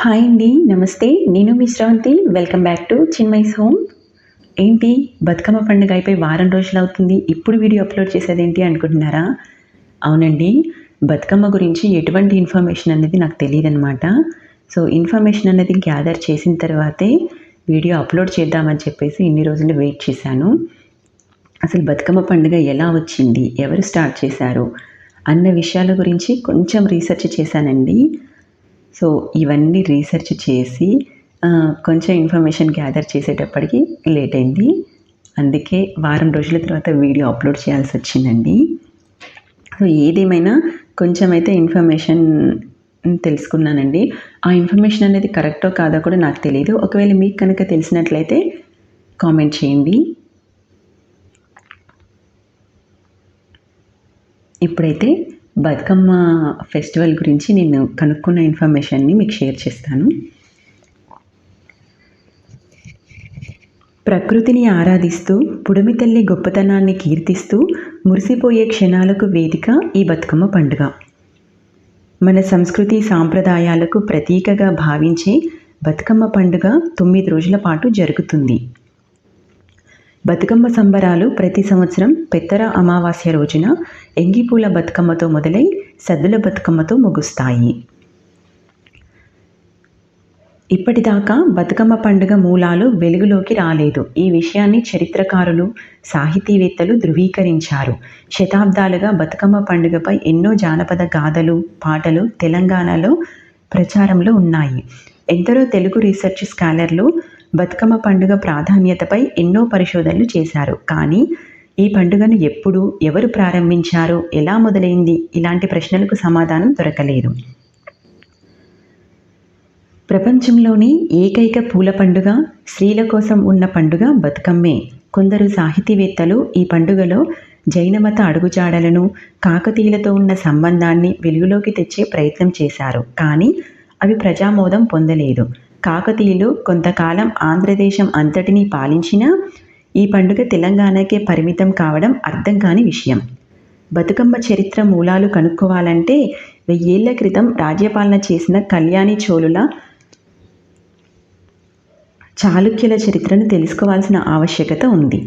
Hi అండి. నమస్తే. నేను మీ Sravanthi. Welcome back to Chinmayi's home. ఏంటి బతుకమ్మ పండుగ అయిపోయి వారం రోజులవుతుంది. ఇప్పుడు వీడియో అప్‌లోడ్ చేసేదేంటి అనుకుంటున్నారా? అవునండి. బతుకమ్మ గురించి ఎటువంటి ఇన్ఫర్మేషన్ అనేది నాకు తెలీదనమాట. సో, ఇన్ఫర్మేషన్ అనేది గ్యాదర్ చేసిన తర్వాతే వీడియో అప్‌లోడ్ చేద్దామని చెప్పేసి ఇన్ని రోజులు వెయిట్ చేశాను. అసలు బతుకమ్మ పండుగ ఎలా వచ్చింది? ఎవరు స్టార్ట్ చేశారు? అన్న విషయాల గురించి కొంచెం రీసెర్చ్ చేశానండి. సో, ఇవన్నీ రీసెర్చ్ చేసి కొంచెం ఇన్ఫర్మేషన్ గ్యాదర్ చేసేటప్పటికి లేట్ అయింది. అందుకే వారం రోజుల తర్వాత వీడియో అప్‌లోడ్ చేయాల్సొచ్చిందండి. సో, ఏదేమైనా కొంచెం అయితే ఇన్ఫర్మేషన్ తెలుసుకున్నానండి. ఆ ఇన్ఫర్మేషన్ అనేది కరెక్టో కాదో కూడా నాకు తెలీదు. ఒకవేళ మీకు కనుక తెలిసినట్లయితే కామెంట్ చేయండి. ఇప్పుడైతే బతుకమ్మ ఫెస్టివల్ గురించి నేను కనుక్కున్న ఇన్ఫర్మేషన్‌ని మీకు షేర్ చేస్తాను. ప్రకృతిని ఆరాధిస్తూ, పుడమి తల్లి గొప్పతనాన్ని కీర్తిస్తూ, మురిసిపోయే క్షణాలకు వేదిక ఈ బతుకమ్మ పండుగ. మన సంస్కృతి సాంప్రదాయాలకు ప్రతీకగా భావించే బతుకమ్మ పండుగ 9 రోజుల పాటు జరుగుతుంది. బతుకమ్మ సంబరాలు ప్రతి సంవత్సరం పెత్తర అమావాస్య రోజున ఎంగిపూల బతుకమ్మతో మొదలై సద్దుల బతుకమ్మతో ముగుస్తాయి. ఇప్పటిదాకా బతుకమ్మ పండుగ మూలాలు వెలుగులోకి రాలేదు. ఈ విషయాన్ని చరిత్రకారులు, సాహితీవేత్తలు ధృవీకరించారు. శతాబ్దాలుగా బతుకమ్మ పండుగపై ఎన్నో జానపద గాథలు, పాటలు తెలంగాణలో ప్రచారంలో ఉన్నాయి. ఎందరో తెలుగు రీసెర్చ్ స్కాలర్లు బతుకమ్మ పండుగ ప్రాధాన్యతపై ఎన్నో పరిశోధనలు చేశారు. కానీ ఈ పండుగను ఎప్పుడు, ఎవరు ప్రారంభించారు, ఎలా మొదలైంది ఇలాంటి ప్రశ్నలకు సమాధానం దొరకలేదు. ప్రపంచంలోని ఏకైక పూల పండుగ, స్త్రీల కోసం ఉన్న పండుగ బతుకమ్మే. కొందరు సాహితీవేత్తలు ఈ పండుగలో జైనమత అడుగుజాడలను, కాకతీయులతో ఉన్న సంబంధాన్ని వెలుగులోకి తెచ్చే ప్రయత్నం చేశారు. కానీ అవి ప్రజామోదం పొందలేదు. కాకతీయులు కొంతకాలం ఆంధ్రదేశం అంతటినీ పాలించినా ఈ పండుగ తెలంగాణకే పరిమితం కావడం అర్థం కాని విషయం. బతుకమ్మ చరిత్ర మూలాలు కనుక్కోవాలంటే 1000 ఏళ్ల క్రితం రాజ్యపాలన చేసిన కళ్యాణి చోళుల, చాళుక్యుల చరిత్రను తెలుసుకోవాల్సిన ఆవశ్యకత ఉంది.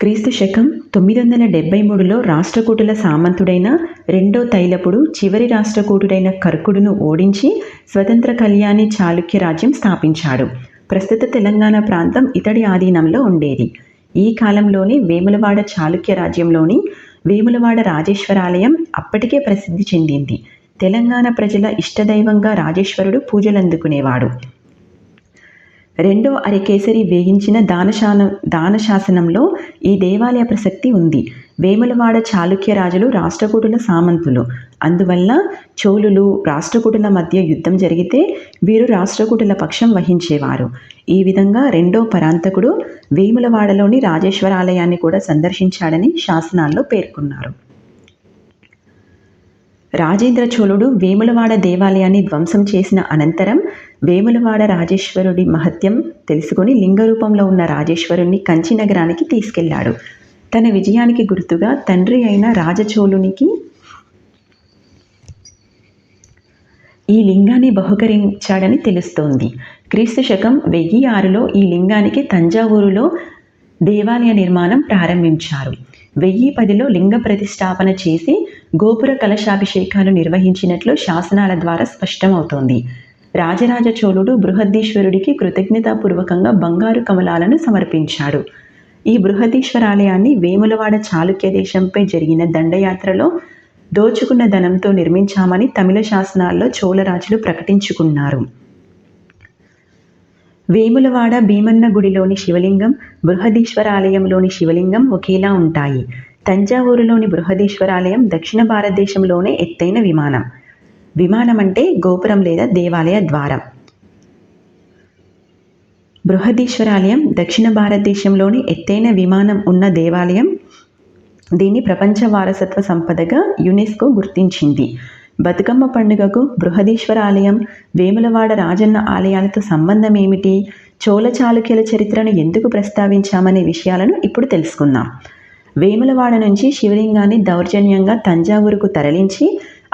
క్రీస్తు శకం 973లో రాష్ట్రకూటుల సామంతుడైన రెండో తైలపుడు చివరి రాష్ట్రకూటుడైన కర్కుడును ఓడించి స్వతంత్ర కళ్యాణి చాళుక్య రాజ్యం స్థాపించాడు. ప్రస్తుత తెలంగాణ ప్రాంతం ఇతడి ఆధీనంలో ఉండేది. ఈ కాలంలోనే వేములవాడ చాళుక్య రాజ్యంలోని వేములవాడ రాజేశ్వరాలయం అప్పటికే ప్రసిద్ధి చెందింది. తెలంగాణ ప్రజల ఇష్టదైవంగా రాజేశ్వరుడు పూజలందుకునేవాడు. రెండో అరికేసరి వేయించిన దానశాసనంలో ఈ దేవాలయ ప్రసక్తి ఉంది. వేములవాడ చాళుక్య రాజులు రాష్ట్రకూటుల సామంతులు. అందువల్ల చోళులు, రాష్ట్రకూటుల మధ్య యుద్ధం జరిగితే వీరు రాష్ట్రకూటుల పక్షం వహించేవారు. ఈ విధంగా రెండో పరాంతకుడు వేములవాడలోని రాజేశ్వరాలయాన్ని కూడా సందర్శించాడని శాసనాల్లో పేర్కొన్నారు. రాజేంద్ర చోళుడు వేములవాడ దేవాలయాన్ని ధ్వంసం చేసిన అనంతరం వేములవాడ రాజేశ్వరుడి మహత్యం తెలుసుకుని లింగరూపంలో ఉన్న రాజేశ్వరుణ్ణి కంచి నగరానికి తీసుకెళ్లాడు. తన విజయానికి గుర్తుగా తండ్రి అయిన రాజచోళునికి ఈ లింగాన్ని బహుకరించాడని తెలుస్తోంది. క్రీస్తు శకం 1006లో ఈ లింగానికి తంజావూరులో దేవాలయ నిర్మాణం ప్రారంభించారు. 1010లో లింగ ప్రతిష్ఠాపన చేసి గోపుర కలశాభిషేకాలు నిర్వహించినట్లు శాసనాల ద్వారా స్పష్టమవుతోంది. రాజరాజ చోళుడు బృహదీశ్వరుడికి కృతజ్ఞతాపూర్వకంగా బంగారు కమలాలను సమర్పించాడు. ఈ బృహదీశ్వరాలయాన్ని వేములవాడ చాళుక్య దేశంపై జరిగిన దండయాత్రలో దోచుకున్న ధనంతో నిర్మించామని తమిళ శాసనాల్లో చోళరాజులు ప్రకటించుకున్నారు. వేములవాడ భీమన్న గుడిలోని శివలింగం, బృహదీశ్వరాలయంలోని శివలింగం ఒకేలా ఉంటాయి. తంజావూరులోని బృహదీశ్వరాలయం దక్షిణ భారతదేశంలోనే ఎత్తైన విమానం. విమానం అంటే గోపురం లేదా దేవాలయ ద్వారం. బృహదీశ్వరాలయం దక్షిణ భారతదేశంలోని ఎత్తైన విమానం ఉన్న దేవాలయం. దీన్ని ప్రపంచ వారసత్వ సంపదగా యునెస్కో గుర్తించింది. బతుకమ్మ పండుగకు బృహదీశ్వరాలయం, వేములవాడ రాజన్న ఆలయాలతో సంబంధం ఏమిటి? చోళ చాళుక్యుల చరిత్రను ఎందుకు ప్రస్తావించామనే విషయాలను ఇప్పుడు తెలుసుకుందాం. వేములవాడ నుంచి శివలింగాన్ని దౌర్జన్యంగా తంజావూరుకు తరలించి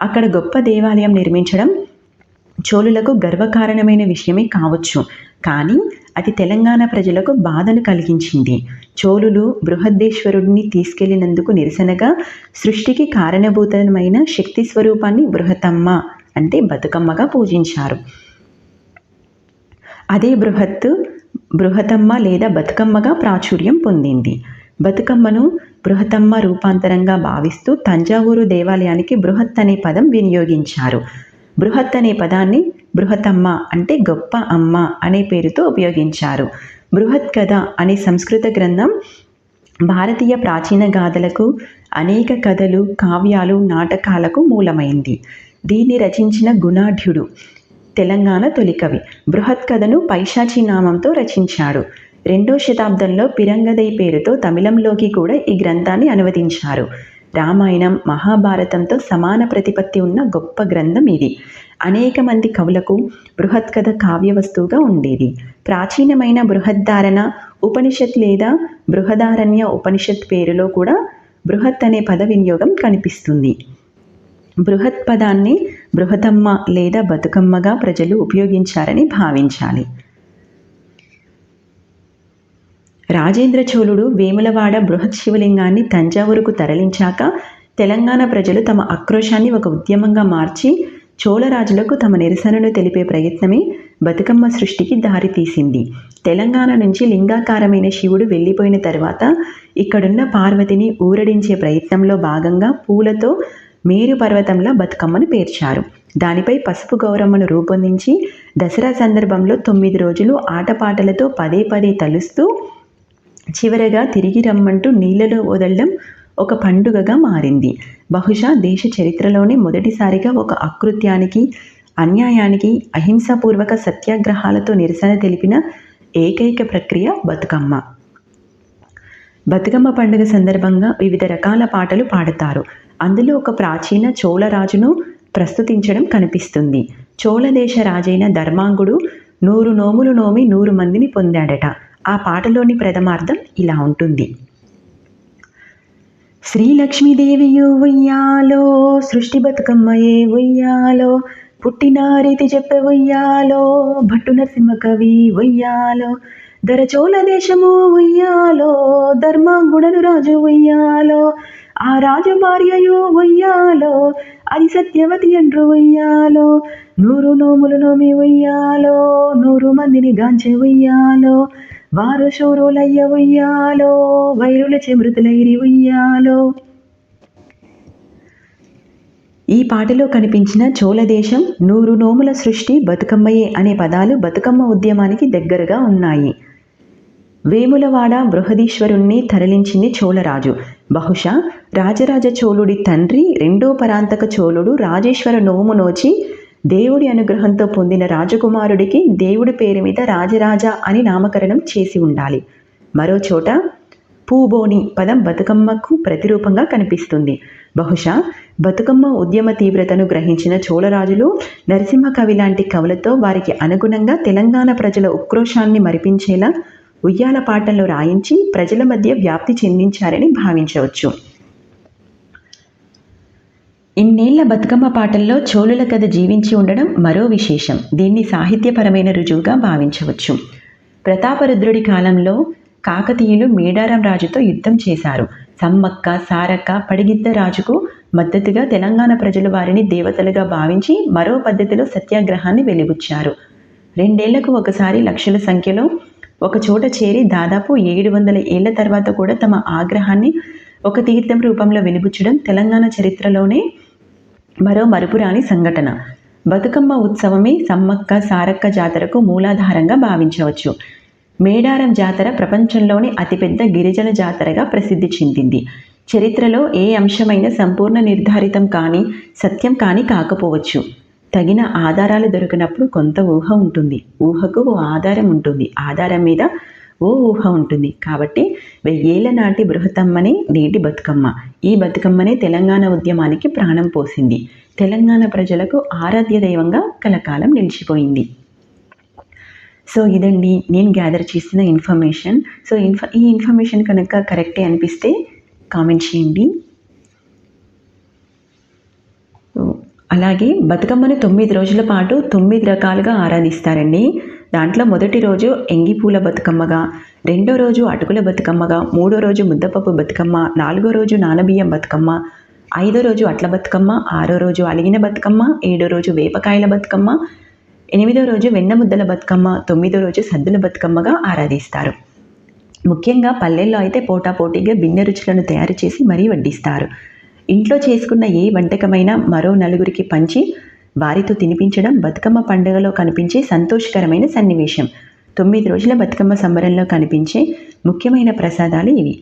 అక్కడ గొప్ప దేవాలయం నిర్మించడం చోళులకు గర్వకారణమైన విషయమే కావచ్చు, కానీ అది తెలంగాణ ప్రజలకు బాధను కలిగించింది. చోళులు బృహదేశ్వరుడిని తీసుకెళ్లినందుకు నిరసనగా సృష్టికి కారణభూతమైన శక్తి స్వరూపాన్ని బృహతమ్మ అంటే బతుకమ్మగా పూజించారు. అదే బృహతమ్మ లేదా బతుకమ్మగా ప్రాచుర్యం పొందింది. బతుకమ్మను బృహతమ్మ రూపాంతరంగా భావిస్తూ తంజావూరు దేవాలయానికి బృహత్ అనే పదం వినియోగించారు. బృహత్ అనే పదాన్ని బృహతమ్మ అంటే గొప్ప అమ్మ అనే పేరుతో ఉపయోగించారు. బృహత్ కథ అనే సంస్కృత గ్రంథం భారతీయ ప్రాచీన గాథలకు, అనేక కథలు, కావ్యాలు, నాటకాలకు మూలమైంది. దీన్ని రచించిన గుణాఢ్యుడు తెలంగాణ తొలికవి. బృహత్ కథను పైశాచి నామంతో రచించాడు. 2వ శతాబ్దంలో పిరంగదై పేరుతో తమిళంలోకి కూడా ఈ గ్రంథాన్ని అనువదించారు. రామాయణం, మహాభారతంతో సమాన ప్రతిపత్తి ఉన్న గొప్ప గ్రంథం ఇది. అనేక మంది కవులకు బృహత్ కథ కావ్య వస్తువుగా ఉండేది. ప్రాచీనమైన బృహద్ధారణ ఉపనిషత్ లేదా బృహదారణ్య ఉపనిషత్ పేరులో కూడా బృహత్ అనే పద వినియోగం కనిపిస్తుంది. బృహత్ పదాన్ని బృహతమ్మ లేదా బతుకమ్మగా ప్రజలు ఉపయోగించారని భావించాలి. రాజేంద్ర చోళుడు వేములవాడ బృహత్ శివలింగాన్ని తంజావూరుకు తరలించాక తెలంగాణ ప్రజలు తమ ఆక్రోశాన్ని ఒక ఉద్యమంగా మార్చి చోళరాజులకు తమ నిరసనను తెలిపే ప్రయత్నమే బతుకమ్మ సృష్టికి దారితీసింది. తెలంగాణ నుంచి లింగాకారమైన శివుడు వెళ్ళిపోయిన తర్వాత ఇక్కడున్న పార్వతిని ఊరడించే ప్రయత్నంలో భాగంగా పూలతో మేరు పర్వతంలో బతుకమ్మను పేర్చారు. దానిపై పసుపు గౌరమ్మను రూపొందించి దసరా సందర్భంలో 9 రోజులు ఆటపాటలతో పదే పదే తలుస్తూ చివరగా తిరిగి రమ్మంటూ నీళ్లలో వదలడం ఒక పండుగగా మారింది. బహుశా దేశ చరిత్రలోనే మొదటిసారిగా ఒక అకృత్యానికి, అన్యాయానికి అహింసాపూర్వక సత్యాగ్రహాలతో నిరసన తెలిపిన ఏకైక ప్రక్రియ బతుకమ్మ. బతుకమ్మ పండుగ సందర్భంగా వివిధ రకాల పాటలు పాడతారు. అందులో ఒక ప్రాచీన చోళరాజును ప్రస్తుతించడం కనిపిస్తుంది. చోళదేశ రాజైన ధర్మాంగుడు 100 నోములు నోమి 100 మందిని పొందాడట. ఆ పాటలోని ప్రథమార్థం ఇలా ఉంటుంది. శ్రీలక్ష్మీదేవియు ఉయ్యాలో, సృష్టి బతుకమ్మయే ఉయ్యాలో, పుట్టిన రీతి చెప్పే ఉయ్యాలో, భట్టు నరసింహ కవి ఉయ్యాలో, దరచోళ దేశము ఉయ్యాలో, ధర్మాంగుడను రాజు ఉయ్యాలో, ఆ రాజు భార్యయు ఉయ్యాలో, అది సత్యవతి ఎండ్రు ఉయ్యాలో, 100 నోములు నోమి ఉయ్యాలో, 100 మందిని గాంచె ఉయ్యాలో, వారు శూరులయ్య ఉయ్యాలో, వైరుల చెమృతులైరి ఉయ్యాలో. ఈ పాటలో కనిపించిన చోళదేశం, 100 నోముల సృష్టి, బతుకమ్మయే అనే పదాలు బతుకమ్మ ఉద్యమానికి దగ్గరగా ఉన్నాయి. వేములవాడ బృహదీశ్వరుణ్ణి తరలించింది చోళరాజు. బహుశా రాజరాజ చోళుడి తండ్రి 2వ పరాంతక చోళుడు రాజేశ్వర నోము నోచి దేవుడి అనుగ్రహంతో పొందిన రాజకుమారుడికి దేవుడి పేరు మీద రాజరాజ అని నామకరణం చేసి ఉండాలి. మరో చోట పూబోని పదం బతుకమ్మకు ప్రతిరూపంగా కనిపిస్తుంది. బహుశా బతుకమ్మ ఉద్యమ తీవ్రతను గ్రహించిన చోళరాజులు నరసింహ కవి లాంటి కవులతో వారికి అనుగుణంగా తెలంగాణ ప్రజల ఉక్రోషాన్ని మరిపించేలా ఉయ్యాల పాటల్లో రాయించి ప్రజల మధ్య వ్యాప్తి చెందించారని భావించవచ్చు. ఇన్నేళ్ల బతుకమ్మ పాటల్లో చోళుల కథ జీవించి ఉండడం మరో విశేషం. దీన్ని సాహిత్యపరమైన రుజువుగా భావించవచ్చు. ప్రతాపరుద్రుడి కాలంలో కాకతీయులు మేడారం రాజుతో యుద్ధం చేశారు. సమ్మక్క, సారక్క, పడిగిద్ద రాజుకు మద్దతుగా తెలంగాణ ప్రజలు వారిని దేవతలుగా భావించి మరో పద్ధతిలో సత్యాగ్రహాన్ని వెలిబుచ్చారు. 2 ఏళ్లకు ఒకసారి లక్షల సంఖ్యలో ఒక చోట చేరి దాదాపు 700 ఏళ్ల తర్వాత కూడా తమ ఆగ్రహాన్ని ఒక తీర్థం రూపంలో వెలిబుచ్చడం తెలంగాణ చరిత్రలోనే మరో మరుపురాని సంఘటన. బతుకమ్మ ఉత్సవమే సమ్మక్క సారక్క జాతరకు మూలాధారంగా భావించవచ్చు. మేడారం జాతర ప్రపంచంలోనే అతిపెద్ద గిరిజన జాతరగా ప్రసిద్ధి చెందింది. చరిత్రలో ఏ అంశమైన సంపూర్ణ నిర్ధారితం కానీ సత్యం కానీ కాకపోవచ్చు. తగిన ఆధారాలు దొరికినప్పుడు కొంత ఊహ ఉంటుంది. ఊహకు ఓ ఆధారం ఉంటుంది. ఆధారం మీద ఓ ఊహ ఉంటుంది. కాబట్టి 1000 ఏళ్ల నాటి బృహతమ్మనే నేటి బతుకమ్మ. ఈ బతుకమ్మనే తెలంగాణ ఉద్యమానికి ప్రాణం పోసింది. తెలంగాణ ప్రజలకు ఆరాధ్య దైవంగా కలకాలం నిలిచిపోయింది. సో ఇదండి నేను గ్యాదర్ చేసిన ఇన్ఫర్మేషన్. సో ఈ ఇన్ఫర్మేషన్ కనుక కరెక్టే అనిపిస్తే కామెంట్ చేయండి. అలాగే బతుకమ్మను 9 రోజుల పాటు 9 రకాలుగా ఆరాధిస్తారండి. దాంట్లో మొదటి రోజు ఎంగిపూల బతుకమ్మగా, రెండో రోజు అటుకుల బతుకమ్మగా, మూడో రోజు ముద్దపప్పు బతుకమ్మ, నాలుగో రోజు నానబియ్యం బతుకమ్మ, ఐదో రోజు అట్ల బతుకమ్మ, ఆరో రోజు అలిగిన బతుకమ్మ, ఏడో రోజు వేపకాయల బతుకమ్మ, ఎనిమిదో రోజు వెన్న ముద్దల బతుకమ్మ, తొమ్మిదో రోజు సద్దుల బతుకమ్మగా ఆరాధిస్తారు. ముఖ్యంగా పల్లెల్లో అయితే పోటాపోటీగా భిన్న రుచులను తయారు చేసి మరీ వడ్డిస్తారు. ఇంట్లో చేసుకున్న ఏ వంటకమైనా మరో నలుగురికి పంచి వారితో తినిపించడం బతుకమ్మ పండుగలో కనిపించే సంతోషకరమైన సన్నివేశం. 9 రోజుల బతుకమ్మ సంబరంలో కనిపించే ముఖ్యమైన ప్రసాదాలు ఇవి.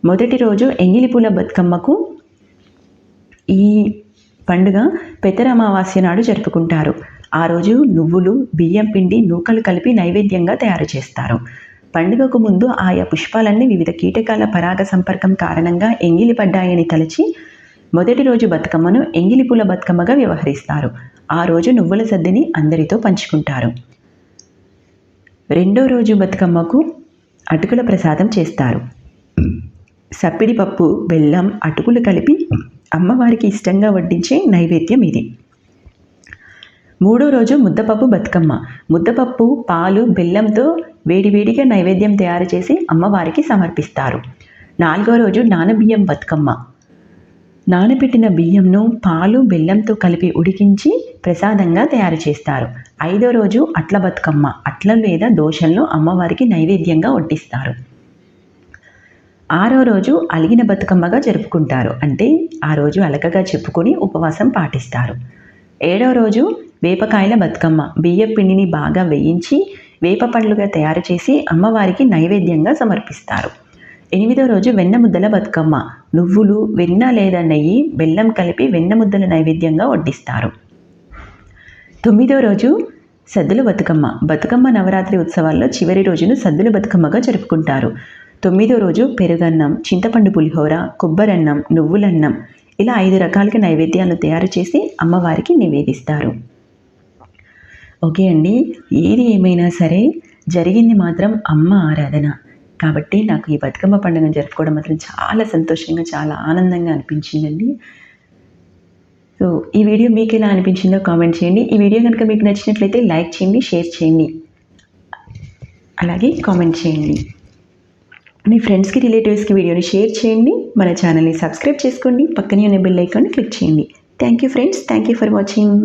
మొదటి రోజు ఎంగిలిపూల బతుకమ్మకు ఈ పండుగ పెద్దర అమావాస్య నాడు జరుపుకుంటారు. ఆ రోజు నువ్వులు, బియ్యం పిండి, నూకలు కలిపి నైవేద్యంగా తయారు చేస్తారు. పండుగకు ముందు ఆయా పుష్పాలన్నీ వివిధ కీటకాల పరాగ సంపర్కం కారణంగా ఎంగిలిపడ్డాయని తలచి మొదటి రోజు బతుకమ్మను ఎంగిలిపూల బతుకమ్మగా వ్యవహరిస్తారు. ఆ రోజు నువ్వుల సద్దిని అందరితో పంచుకుంటారు. రెండో రోజు బతుకమ్మకు అటుకుల ప్రసాదం చేస్తారు. సప్పిడి పప్పు, బెల్లం, అటుకులు కలిపి అమ్మవారికి ఇష్టంగా వడ్డించే నైవేద్యం ఇది. మూడో రోజు ముద్దపప్పు బతుకమ్మ. ముద్దపప్పు, పాలు, బెల్లంతో వేడివేడిగా నైవేద్యం తయారు చేసి అమ్మవారికి సమర్పిస్తారు. నాలుగో రోజు నానబియ్యం బతుకమ్మ. నానబెట్టిన బియ్యంను పాలు, బెల్లంతో కలిపి ఉడికించి ప్రసాదంగా తయారు చేస్తారు. ఐదో రోజు అట్ల బతుకమ్మ. అట్ల లేదా దోశలను అమ్మవారికి నైవేద్యంగా వడ్డిస్తారు. ఆరో రోజు అలిగిన బతుకమ్మగా జరుపుకుంటారు. అంటే ఆ రోజు అలకగా చెప్పుకొని ఉపవాసం పాటిస్తారు. ఏడో రోజు వేపకాయల బతుకమ్మ. బియ్యం పిండిని బాగా వేయించి వేప పండ్లుగా తయారు చేసి అమ్మవారికి నైవేద్యంగా సమర్పిస్తారు. ఎనిమిదో రోజు వెన్న ముద్దల బతుకమ్మ. నువ్వులు, వెన్న లేదా నెయ్యి, బెల్లం కలిపి వెన్న ముద్దల నైవేద్యంగా వడ్డిస్తారు. తొమ్మిదో రోజు సద్దుల బతుకమ్మ. బతుకమ్మ నవరాత్రి ఉత్సవాల్లో చివరి రోజును సద్దుల బతుకమ్మగా జరుపుకుంటారు. 9వ రోజు పెరుగన్నం, చింతపండు పులిహోర, కొబ్బరన్నం, నువ్వులన్నం ఇలా 5 రకాలుగా నైవేద్యాలను తయారు చేసి అమ్మవారికి నివేదిస్తారు. ఓకే అండి, ఏది ఏమైనా సరే జరిగింది మాత్రం అమ్మ ఆరాధన. కాబట్టి నాకు ఈ బతుకమ్మ పండుగను జరుపుకోవడం మాత్రం చాలా సంతోషంగా, చాలా ఆనందంగా అనిపించిందండి. సో ఈ వీడియో మీకు ఎలా అనిపించిందో కామెంట్ చేయండి. ఈ వీడియో కనుక మీకు నచ్చినట్లయితే లైక్ చేయండి, షేర్ చేయండి, అలాగే కామెంట్ చేయండి. మీ ఫ్రెండ్స్కి, రిలేటివ్స్కి వీడియోని షేర్ చేయండి. మన ఛానల్ని సబ్స్క్రైబ్ చేసుకోండి. పక్కనే ఉన్న బెల్ ఐకాన్ని క్లిక్ చేయండి. Thank you friends. Thank you for watching.